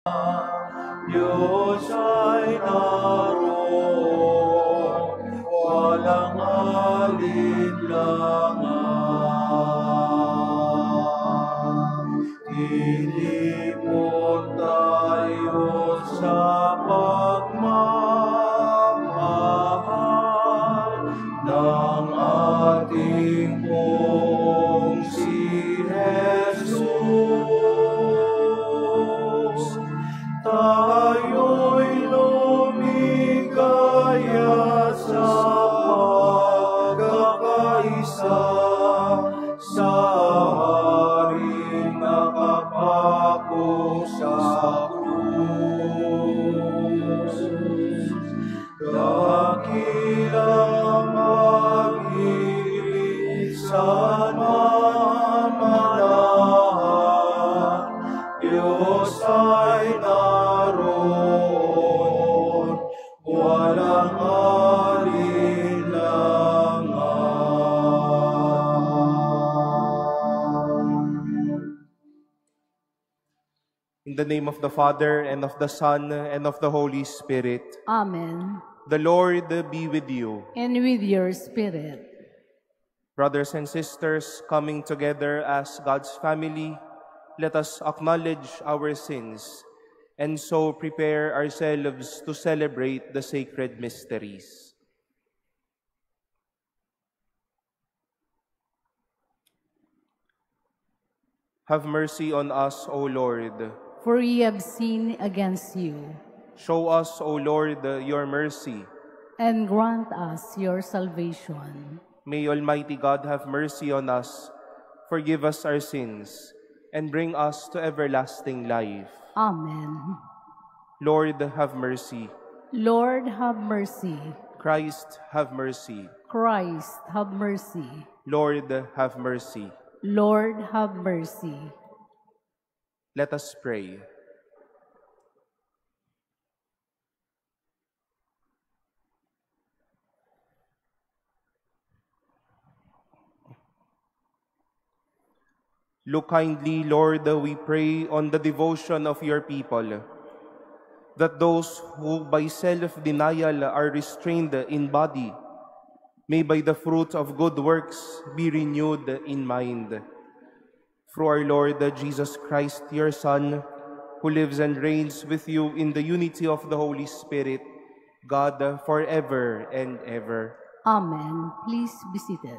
Diyos ay naroon, walang alinlangan. Tilipon tayo sa pagmamahal ng ating pong si Jesus. Tayo'y lumigaya sa pagkakaisa sa haring nakapako sa krus. Dakilang mag-iisan mamanahan, Diyos ay naroon, walang alinlangan. In the name of the Father, and of the Son, and of the Holy Spirit. Amen. The Lord be with you. And with your spirit. Brothers and sisters, coming together as God's family, let us acknowledge our sins and so prepare ourselves to celebrate the sacred mysteries. Have mercy on us, O Lord. For we have sinned against you. Show us, O Lord, your mercy. And grant us your salvation. May Almighty God have mercy on us, forgive us our sins, and bring us to everlasting life. Amen. Lord, have mercy. Lord, have mercy. Christ, have mercy. Christ, have mercy. Lord, have mercy. Lord, have mercy. Let us pray. Look kindly, Lord, we pray, on the devotion of your people, that those who by self-denial are restrained in body may by the fruit of good works be renewed in mind. Through our Lord Jesus Christ, your Son, who lives and reigns with you in the unity of the Holy Spirit, God, forever and ever. Amen. Please be seated.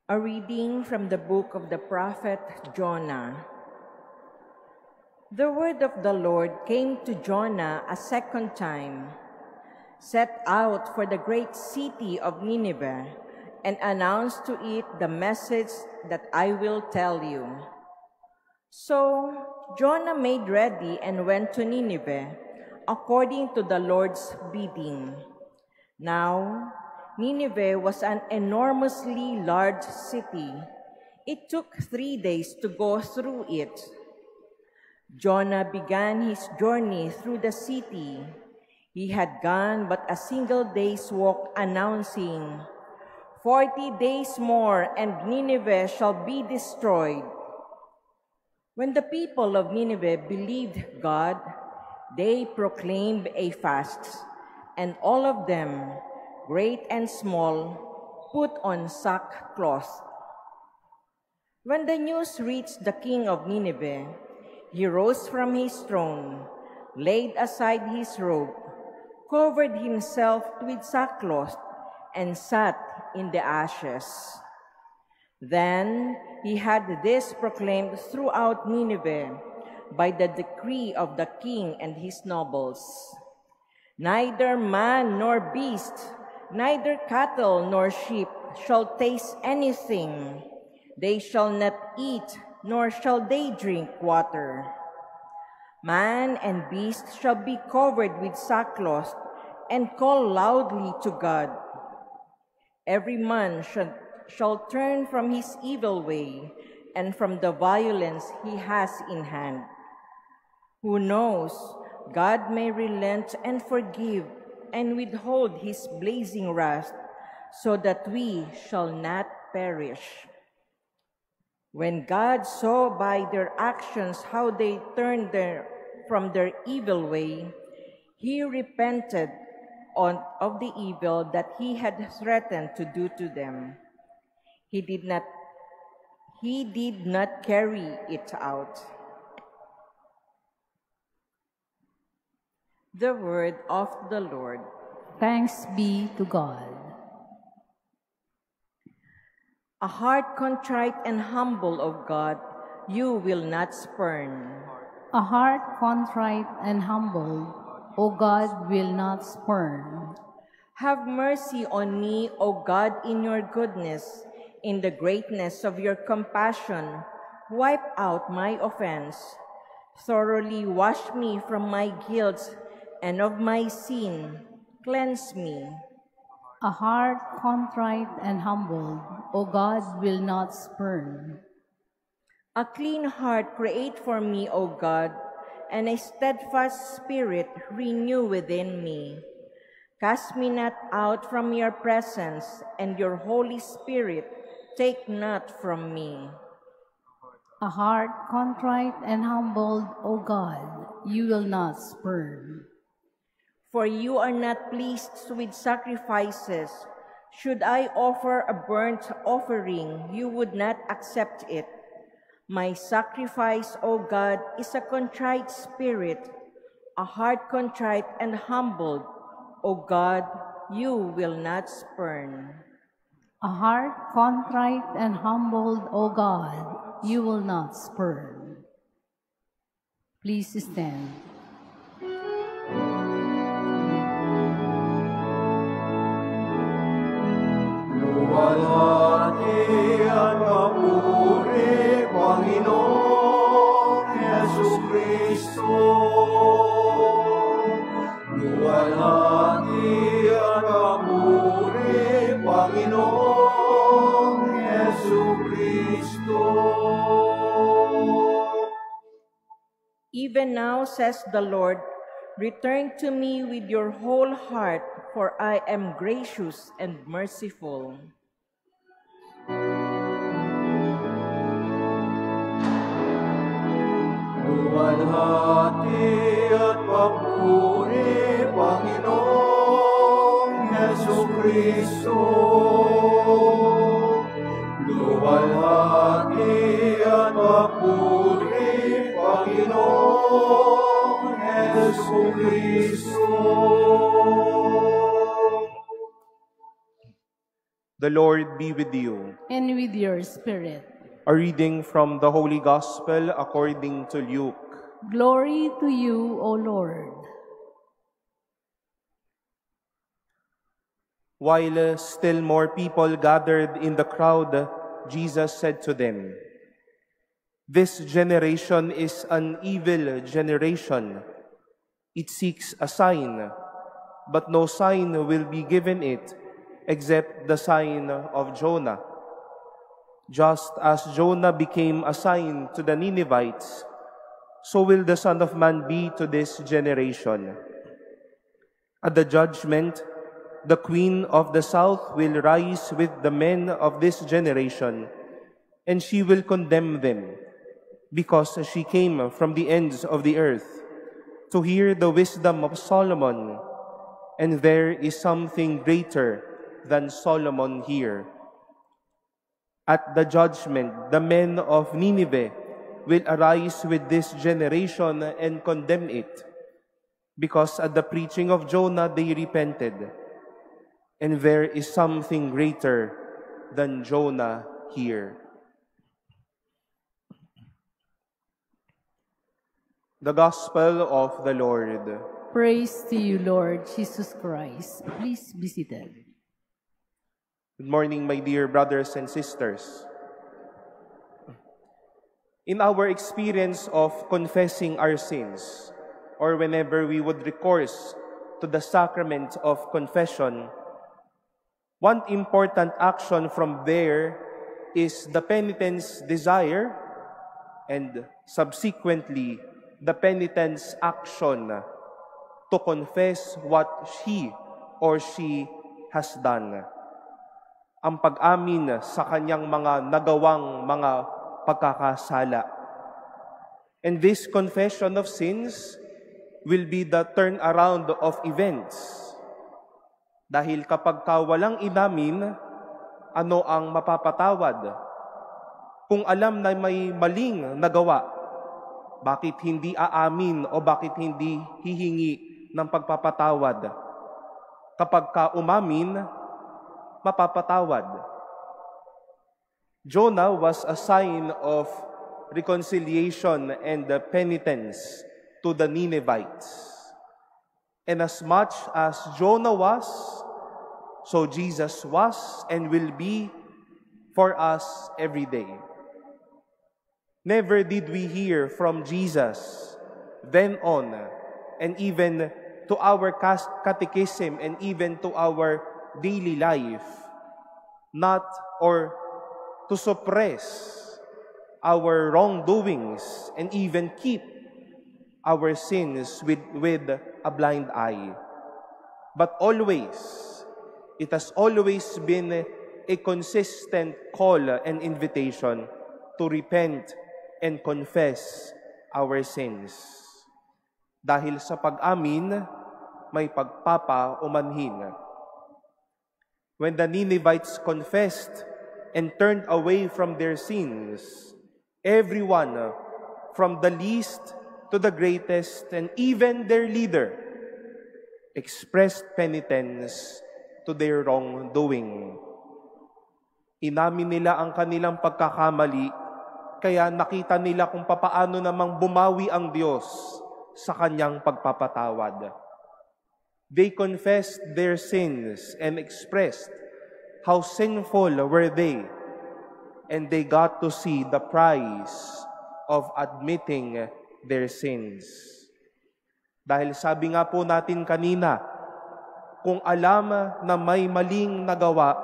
A reading from the book of the prophet Jonah. The word of the Lord came to Jonah a second time. Set out for the great city of Nineveh and announce to it the message that I will tell you. So Jonah made ready and went to Nineveh according to the Lord's bidding. Now, Nineveh was an enormously large city. It took 3 days to go through it. Jonah began his journey through the city. He had gone but a single day's walk, announcing, 40 days more and Nineveh shall be destroyed. When the people of Nineveh believed God, they proclaimed a fast, and all of them, great and small, put on sackcloth. When the news reached the king of Nineveh, he rose from his throne, laid aside his robe, covered himself with sackcloth, and sat in the ashes. Then he had this proclaimed throughout Nineveh by the decree of the king and his nobles. Neither man nor beast, neither cattle nor sheep shall taste anything. They shall not eat, nor shall they drink water. Man and beast shall be covered with sackcloth and call loudly to God. Every man shall turn from his evil way and from the violence he has in hand. Who knows, God may relent and forgive and withhold his blazing wrath, so that we shall not perish. When God saw by their actions how they turned from their evil way, he repented of the evil that he had threatened to do to them. He did not carry it out. The word of the Lord. Thanks be to God. A heart contrite and humble, O God, you will not spurn. A heart contrite and humble, O God, will not spurn. Have mercy on me, O God, in your goodness. In the greatness of your compassion, wipe out my offense. Thoroughly wash me from my guilt and of my sin. Cleanse me. A heart contrite and humbled, O God, will not spurn. A clean heart create for me, O God, and a steadfast spirit renew within me. Cast me not out from your presence, and your Holy Spirit take not from me. A heart contrite and humbled, O God, you will not spurn. For you are not pleased with sacrifices. Should I offer a burnt offering, you would not accept it. My sacrifice, O God, is a contrite spirit, a heart contrite and humbled. O God, you will not spurn. A heart contrite and humbled, O God, you will not spurn. Please stand. Luwalhati at papuri, Panginoong Jesucristo. Luwalhati at papuri, Panginoong Jesucristo. Even now, says the Lord, return to me with your whole heart, for I am gracious and merciful. Luwalhati at papuri, Panginoong Jesucristo. Luwalhati at papuri, Panginoong Jesucristo. The Lord be with you. And with your spirit. A reading from the Holy Gospel according to Luke. Glory to you, O Lord. While still more people gathered in the crowd, Jesus said to them, "This generation is an evil generation. It seeks a sign, but no sign will be given it except the sign of Jonah. Just as Jonah became a sign to the Ninevites, so will the Son of Man be to this generation. At the judgment, the Queen of the South will rise with the men of this generation, and she will condemn them, because she came from the ends of the earth to hear the wisdom of Solomon, and there is something greater than Solomon here. At the judgment, the men of Nineveh will arise with this generation and condemn it, because at the preaching of Jonah they repented, and there is something greater than Jonah here." The Gospel of the Lord. Praise to you, Lord Jesus Christ. Please be seated. Good morning, my dear brothers and sisters. In our experience of confessing our sins, or whenever we would recourse to the sacrament of confession, one important action from there is the penitent's desire and subsequently the penitent's action to confess what he or she has done. Ang pag-amin sa kanyang mga nagawang mga pagkakasala. And this confession of sins will be the turnaround of events. Dahil kapag walang inamin, ano ang mapapatawad? Kung alam na may maling nagawa, bakit hindi aamin o bakit hindi hihingi ng pagpapatawad? Kapag umamin, mapapatawad. Jonah was a sign of reconciliation and penitence to the Ninevites. And as much as Jonah was, so Jesus was and will be for us every day. Never did we hear from Jesus then on, and even to our catechism and even to our daily life, not or to suppress our wrongdoings and even keep our sins with a blind eye. But always, it has always been a consistent call and invitation to repent and confess our sins. Dahil sa pag-amin, may pagpapaumanhin. When the Ninevites confessed and turned away from their sins, everyone, from the least to the greatest, and even their leader, expressed penitence to their wrongdoing. Inamin nila ang kanilang pagkakamali, kaya nakita nila kung papaano namang bumawi ang Diyos sa kanyang pagpapatawad. They confessed their sins and expressed how sinful were they, and they got to see the price of admitting their sins. Dahil sabi nga po natin kanina, kung alam na may maling nagawa,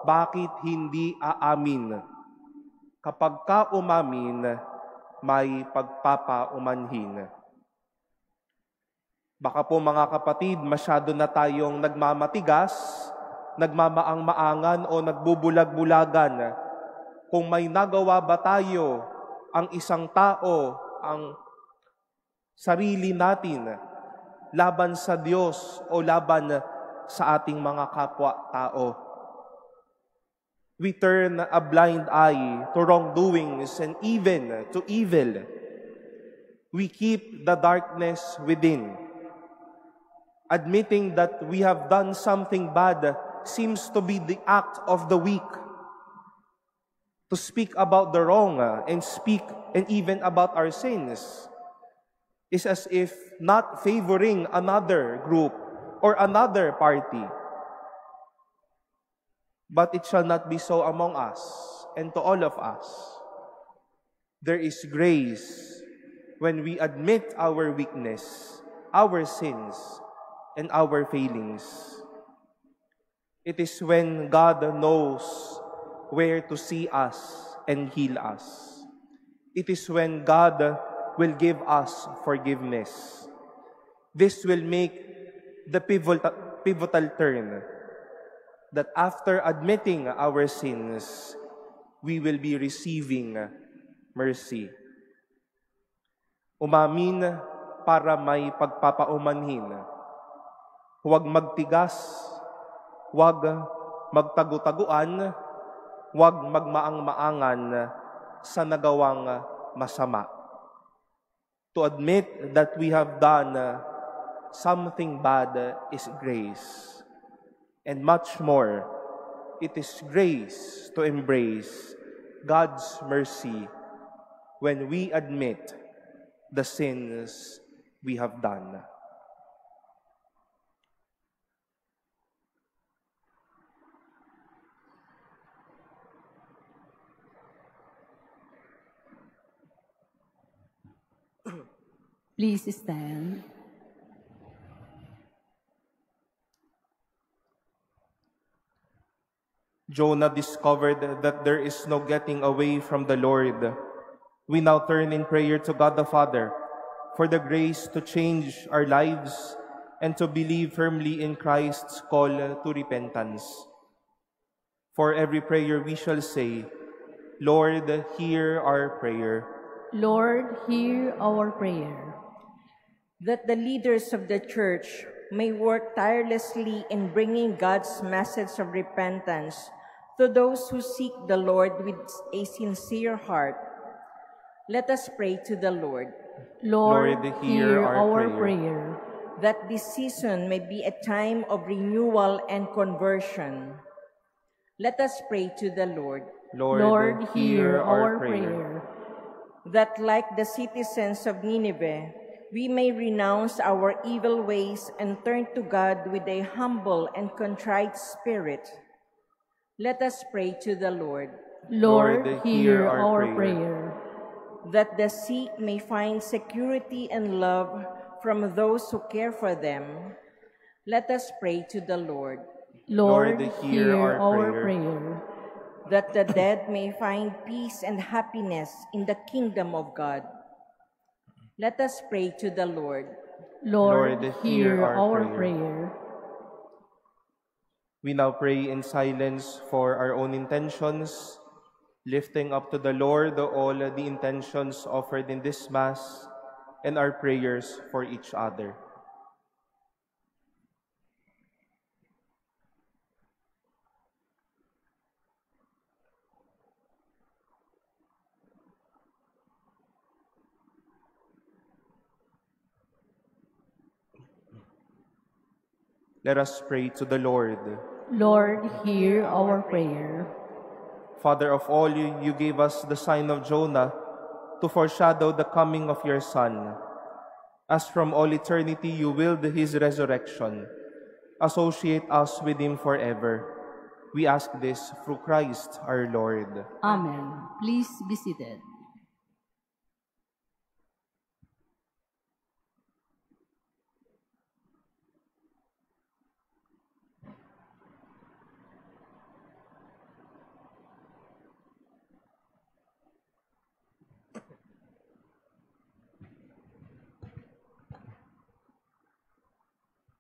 bakit hindi aamin? Kapag umamin, may pagpapaumanhin. Baka po mga kapatid, masyado na tayong nagmamatigas, nagmamaang-maangan o nagbubulag-bulagan. Kung may nagawa ba tayo, ang isang tao, ang sarili natin, laban sa Diyos o laban sa ating mga kapwa-tao. We turn a blind eye to wrongdoings and even to evil. We keep the darkness within. Admitting that we have done something bad seems to be the act of the weak. To speak about the wrong and speak and even about our sins is as if not favoring another group or another party. But it shall not be so among us and to all of us. There is grace when we admit our weakness, our sins, and our failings. It is when God knows where to see us and heal us. It is when God will give us forgiveness. This will make the pivotal turn that after admitting our sins, we will be receiving mercy. Umamin para may pagpapaumanhin. Huwag magtigas, huwag magtagu-taguan, huwag magmaang-maangan sa nagawang masama. To admit that we have done something bad is grace. And much more, it is grace to embrace God's mercy when we admit the sins we have done. Please stand. Jonah discovered that there is no getting away from the Lord. We now turn in prayer to God the Father for the grace to change our lives and to believe firmly in Christ's call to repentance. For every prayer we shall say, Lord, hear our prayer. Lord, hear our prayer. That the leaders of the Church may work tirelessly in bringing God's message of repentance to those who seek the Lord with a sincere heart. Let us pray to the Lord. Lord, Lord, hear our prayer. That this season may be a time of renewal and conversion. Let us pray to the Lord. Lord, hear our prayer. That like the citizens of Nineveh, we may renounce our evil ways and turn to God with a humble and contrite spirit. Let us pray to the Lord. Lord, hear our prayer. That the sick may find security and love from those who care for them. Let us pray to the Lord. Lord, hear our prayer. That the dead may find peace and happiness in the kingdom of God. Let us pray to the Lord. Lord, hear our prayer. We now pray in silence for our own intentions, lifting up to the Lord all the intentions offered in this Mass and our prayers for each other. Let us pray to the Lord. Lord, hear our prayer. Father of all, you gave us the sign of Jonah to foreshadow the coming of your Son. As from all eternity you willed his resurrection, associate us with him forever. We ask this through Christ our Lord. Amen. Please be seated.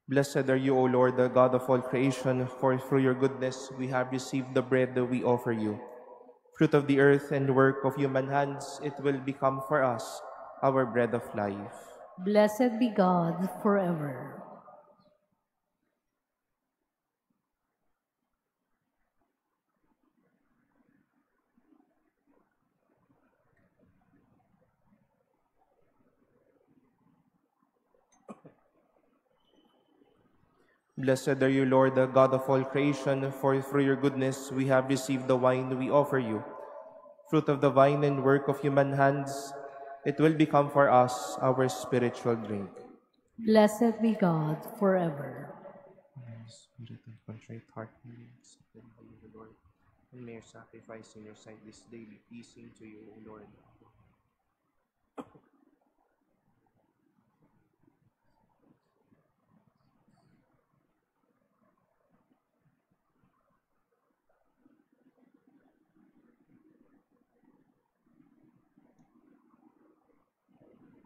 Blessed are you, O Lord, the God of all creation, for through your goodness we have received the bread that we offer you. Fruit of the earth and work of human hands, it will become for us our bread of life. Blessed be God forever. Blessed are you, Lord, the God of all creation, for through your goodness we have received the wine we offer you. Fruit of the vine and work of human hands, it will become for us our spiritual drink. Blessed be God forever. Spirit and contrite heart, may you accept them by you, Lord, and may your sacrifice in your sight this day be pleasing to you, O Lord.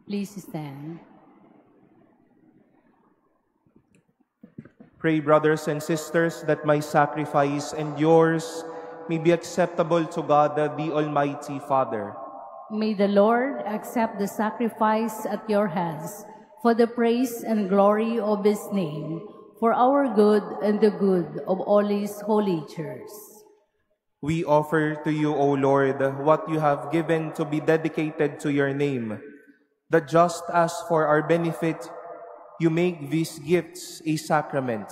Please stand. Pray, brothers and sisters, that my sacrifice and yours may be acceptable to God, the Almighty Father. May the Lord accept the sacrifice at your hands for the praise and glory of his name, for our good and the good of all his holy church. We offer to you, O Lord, what you have given to be dedicated to your name, that just as for our benefit you make these gifts a sacrament,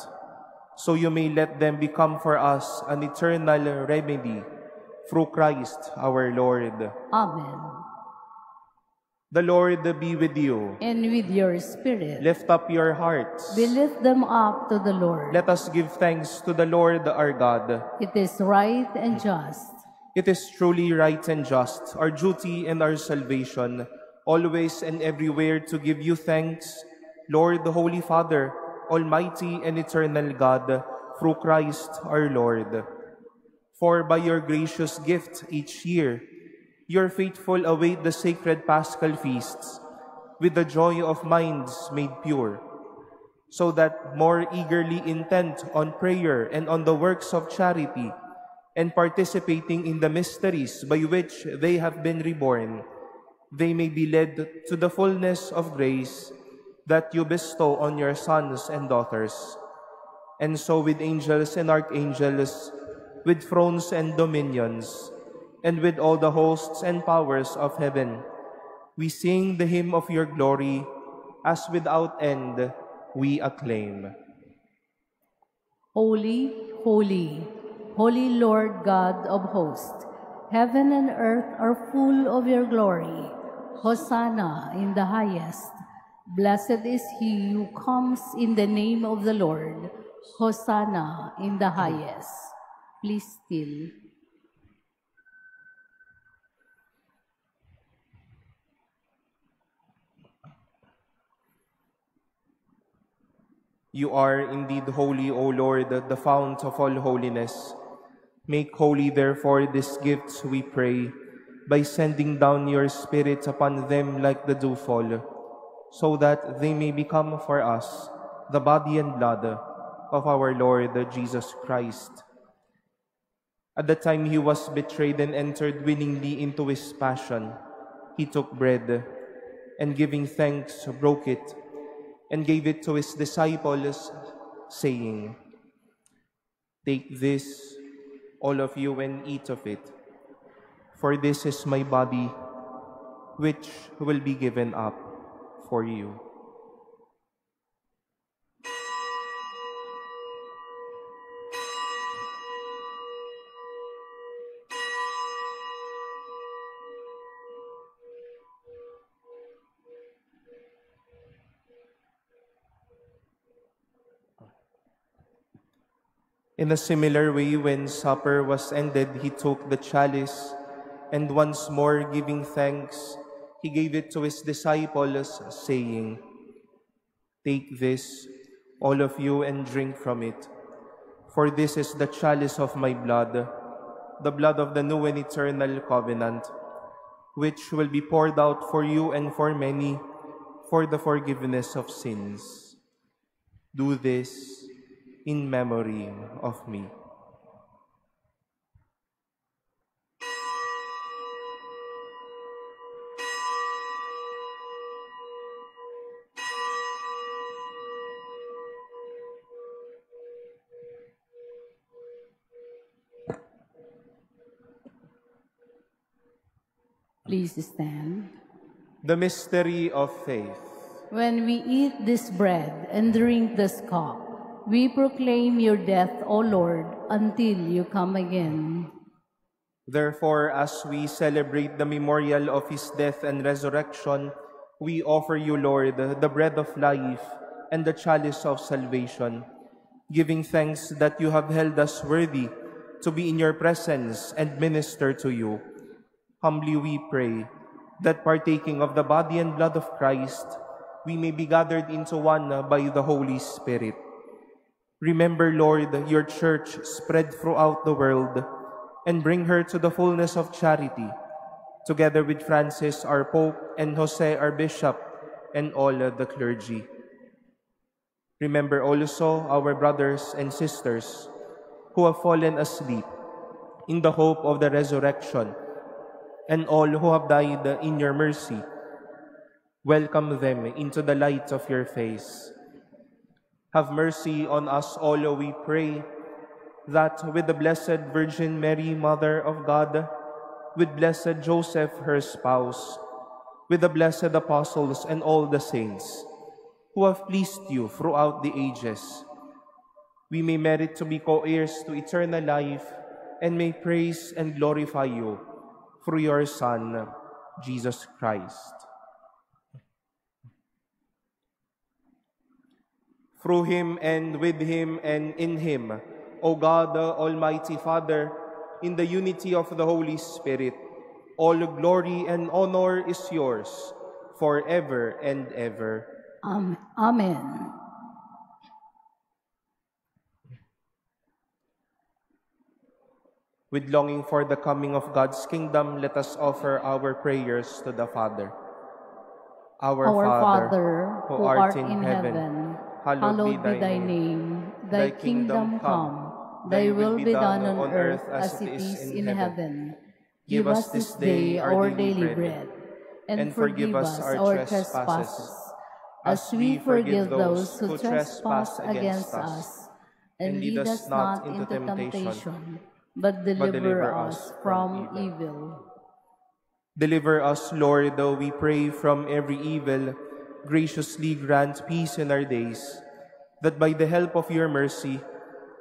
so you may let them become for us an eternal remedy, through Christ our Lord. Amen. The Lord be with you. And with your spirit. Lift up your hearts. We lift them up to the Lord. Let us give thanks to the Lord our God. It is right and just. It is truly right and just, our duty and our salvation, always and everywhere to give you thanks, Lord, the Holy Father, Almighty and eternal God, through Christ our Lord. For by your gracious gift each year, your faithful await the sacred Paschal feasts with the joy of minds made pure, so that more eagerly intent on prayer and on the works of charity, and participating in the mysteries by which they have been reborn, they may be led to the fullness of grace that you bestow on your sons and daughters. And so with angels and archangels, with thrones and dominions, and with all the hosts and powers of heaven, we sing the hymn of your glory, as without end we acclaim. Holy, holy, holy Lord God of hosts, heaven and earth are full of your glory. Hosanna in the highest. Blessed is he who comes in the name of the Lord. Hosanna in the highest. Please still. You are indeed holy, O Lord, the fount of all holiness. Make holy, therefore, these gifts, we pray, by sending down your Spirit upon them like the dewfall, so that they may become for us the body and blood of our Lord Jesus Christ. At the time he was betrayed and entered willingly into his passion, he took bread, and giving thanks, broke it, and gave it to his disciples, saying, "Take this, all of you, and eat of it, for this is my body, which will be given up for you." In a similar way, when supper was ended, he took the chalice, and once more giving thanks, he gave it to his disciples, saying, "Take this, all of you, and drink from it, for this is the chalice of my blood, the blood of the new and eternal covenant, which will be poured out for you and for many for the forgiveness of sins. Do this in memory of me." Please stand. The mystery of faith. When we eat this bread and drink this cup, we proclaim your death, O Lord, until you come again. Therefore, as we celebrate the memorial of his death and resurrection, we offer you, Lord, the bread of life and the chalice of salvation, giving thanks that you have held us worthy to be in your presence and minister to you. Humbly we pray that partaking of the body and blood of Christ, we may be gathered into one by the Holy Spirit. Remember, Lord, your church spread throughout the world, and bring her to the fullness of charity, together with Francis, our Pope, and Jose, our Bishop, and all the clergy. Remember also our brothers and sisters who have fallen asleep in the hope of the resurrection, and all who have died in your mercy. Welcome them into the light of your face. Have mercy on us all, we pray, that with the Blessed Virgin Mary, Mother of God, with Blessed Joseph, her spouse, with the blessed apostles and all the saints who have pleased you throughout the ages, we may merit to be co-heirs to eternal life and may praise and glorify you through your Son, Jesus Christ. Through him and with him and in him, O God, Almighty Father, in the unity of the Holy Spirit, all glory and honor is yours forever and ever. Amen. With longing for the coming of God's kingdom, let us offer our prayers to the Father. Our Father, who art in heaven, hallowed be thy name. Thy kingdom come, Thy will be done on earth as it is in heaven. Give us this day our daily bread, and forgive us our trespasses, as we forgive those who trespass against us. And lead us not into temptation, but deliver us from evil. Deliver us, Lord, though we pray, from every evil. Graciously grant peace in our days, that by the help of your mercy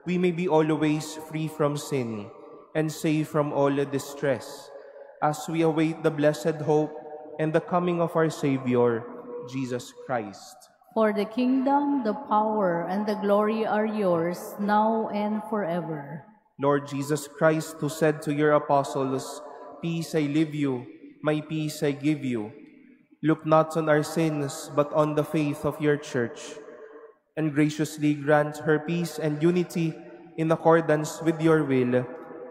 we may be always free from sin and safe from all distress, as we await the blessed hope and the coming of our Savior, Jesus Christ. For the kingdom, the power, and the glory are yours, now and forever. Lord Jesus Christ, who said to your apostles, "Peace I leave you, my peace I give you," look not on our sins, but on the faith of your Church, and graciously grant her peace and unity in accordance with your will,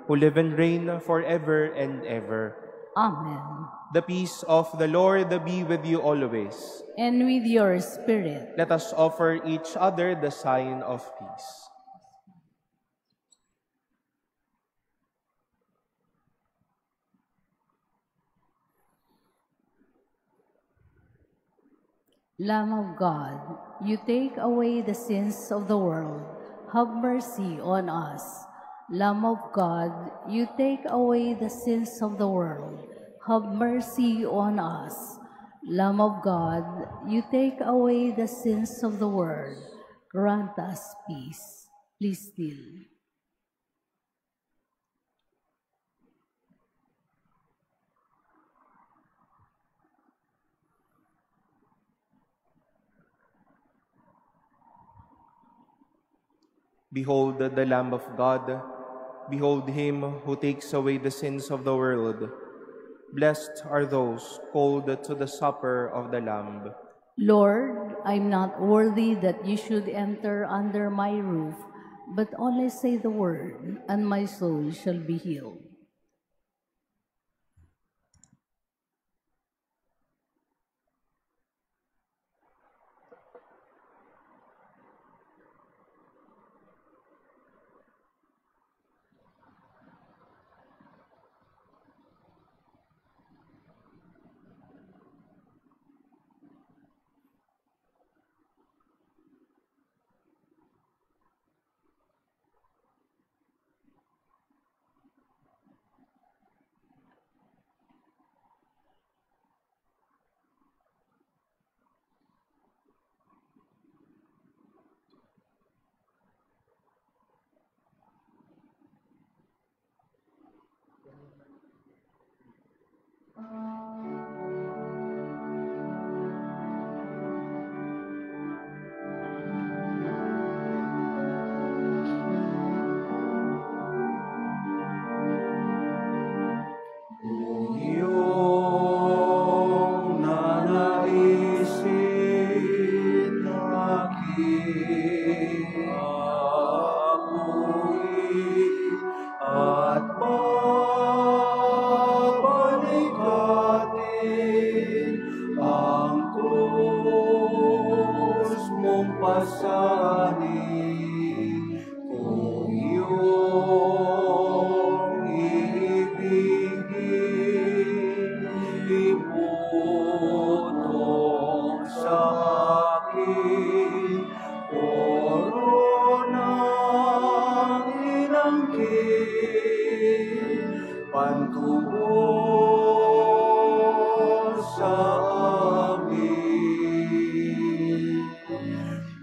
who live and reign forever and ever. Amen. The peace of the Lord be with you always. And with your spirit. Let us offer each other the sign of peace. Lamb of God, you take away the sins of the world. Have mercy on us. Lamb of God, you take away the sins of the world. Have mercy on us. Lamb of God, you take away the sins of the world. Grant us peace. Please kneel. Behold the Lamb of God. Behold him who takes away the sins of the world. Blessed are those called to the supper of the Lamb. Lord, I'm not worthy that you should enter under my roof, but only say the word, and my soul shall be healed.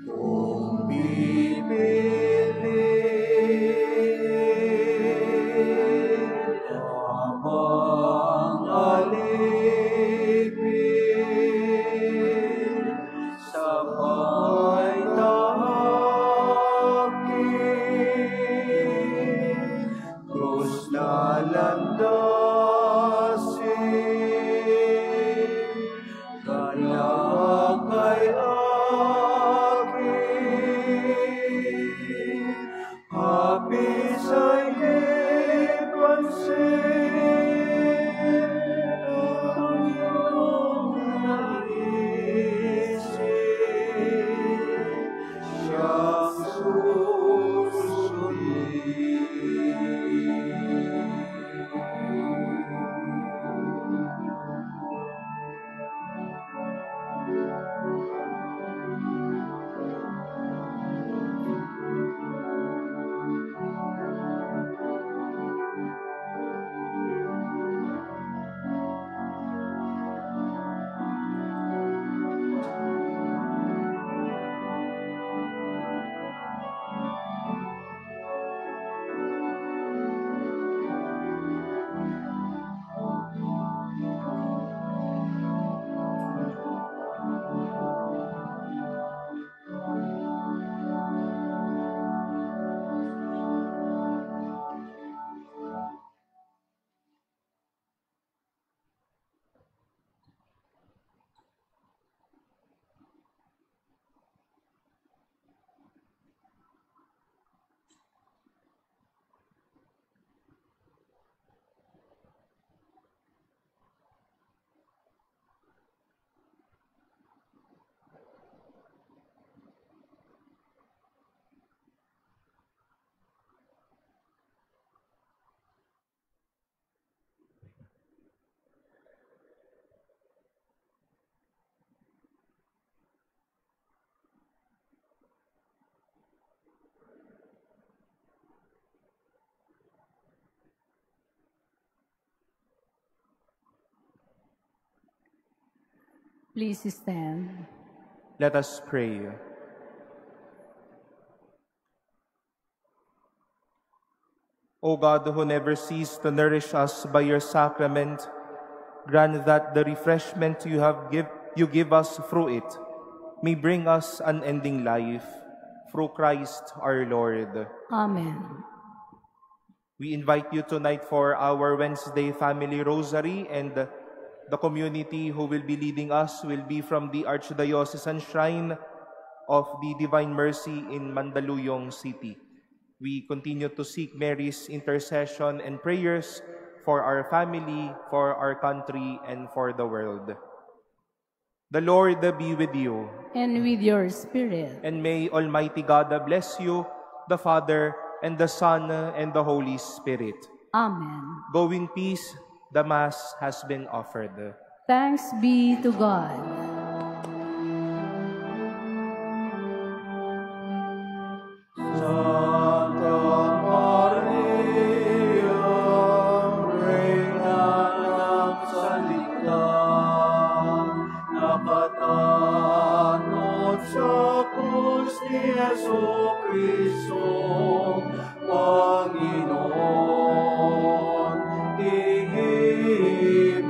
Oh Please stand. Let us pray. O God, who never cease to nourish us by your sacrament, grant that the refreshment you give us through it may bring us unending life. Through Christ our Lord. Amen. We invite you tonight for our Wednesday Family Rosary, and the community who will be leading us will be from the Archdiocesan Shrine of the Divine Mercy in Mandaluyong City. We continue to seek Mary's intercession and prayers for our family, for our country, and for the world. The Lord be with you. And with your spirit. And may Almighty God bless you, the Father, and the Son, and the Holy Spirit. Amen. Go in peace. The Mass has been offered. Thanks be to God. Santa Maria, Reyna ng Sanlibutan, nakatanod sa krus ni Jesucristo, Panginoon, tingin